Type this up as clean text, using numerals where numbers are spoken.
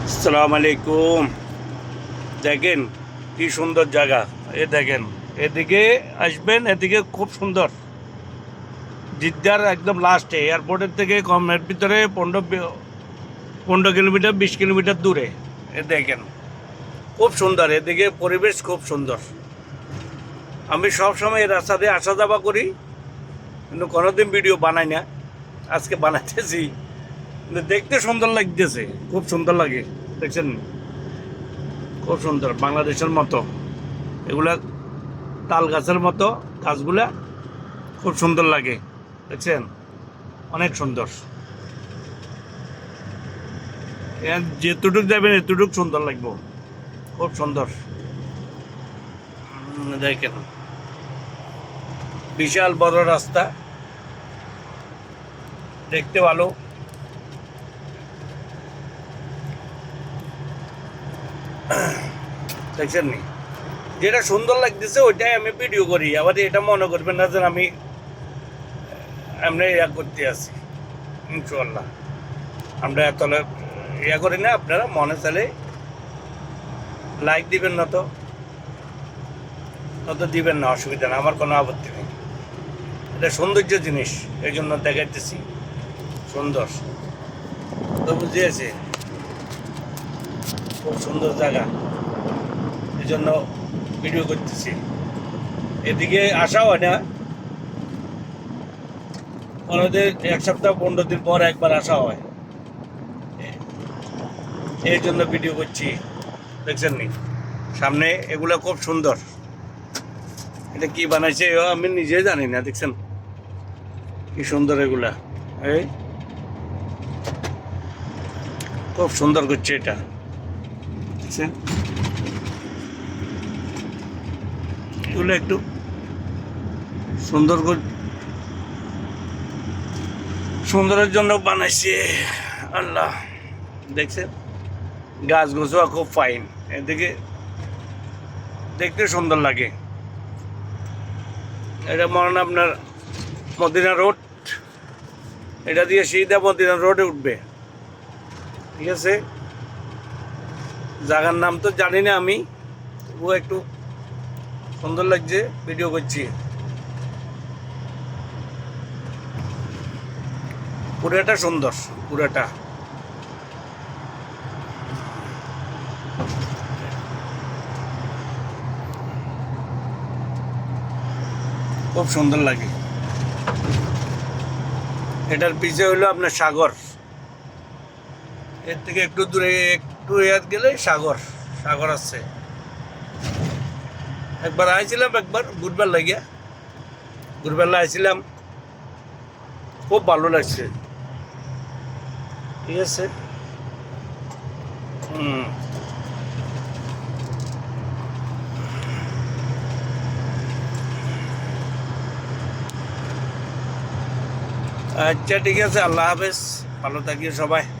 আসসালামু আলাইকুম। দেখেন কি সুন্দর জায়গা। দেখেন, এদিকে আসবেন, এদিকে খুব সুন্দর। জিদ্দার একদম লাস্টে, এয়ারপোর্টের থেকে কমের ভিতরে 15 কিলোমিটার 20 কিলোমিটার দূরে। দেখেন খুব সুন্দর, এদিকে পরিবেশ খুব সুন্দর। আমি সবসময় এই রাস্তা দিয়ে আসা যাওয়া করি, কিন্তু কোনোদিন ভিডিও বানাই না। আজকে বানাইতেছি, কিন্তু দেখতে সুন্দর লাগতেছে, খুব সুন্দর লাগে। দেখছেন, খুব সুন্দর, বাংলাদেশের মতো। এগুলা তাল গাছের মতো গাছগুলা খুব সুন্দর লাগে। দেখছেন, অনেক সুন্দর। যেটুক যাবেন এতটুক সুন্দর লাগবে, খুব সুন্দর। দেখেন, বিশাল বড় রাস্তা, দেখতে ভালো। দেখছেন নি, যেটা সুন্দর লাগতেছে ওইটাই আমি ভিডিও করি। আবার এটা মনে করবেন না যে আমি আমরা ইয়া করতে আছি। ইনশাল্লাহ আমরা এত ইয়া করি না। আপনারা মনে চাইলে লাইক দিবেন, না তো দিবেন না, অসুবিধা না, আমার কোনো আপত্তি নেই। এটা সৌন্দর্য জিনিস, এই জন্য দেখাইতেছি সুন্দর। তো বুঝিয়েছে, খুব সুন্দর জায়গা, এই জন্য ভিডিও করতেছি। এদিকে আসা হয় না, আমাদের 1 সপ্তাহ 15 দিন পর একবার আসা হয়, এই জন্য ভিডিও করছি। দেখছেন নি, সামনে এগুলো খুব সুন্দর। এটা কি বানাইছে আমি নিজে জানি না। দেখছেন কি সুন্দর এগুলা, এই খুব সুন্দর করছে এটা। দেখছেন, এগুলো একটু সুন্দর সুন্দরের জন্য বানাইছে আল্লাহ। দেখছেন, গাছ গোছুয়া খুব ফাইন, এদিকে দেখতে সুন্দর লাগে। এটা মনে হয় আপনার মদিনা রোড, এটা দিয়ে সিধা মদিনা রোডে উঠবে। ঠিক আছে, জায়গার নাম তো জানি না আমি, ও একটু সুন্দর লাগছে, ভিডিও করছি। পুরাটা সুন্দর, পুরাটা খুব সুন্দর লাগে। এটার পিছে হলো আপনার সাগর, এর থেকে একটু দূরে একটু গেলে সাগর সাগর আছে। একবার আইছিলাম, একবার ঘুরবার লাগিয়া, ঘুরবার আইছিলাম, খুব ভালো লাগছে। ঠিক আছে, আচ্ছা ঠিক আছে, আল্লাহ হাফেজ, ভালো থাকিও সবাই।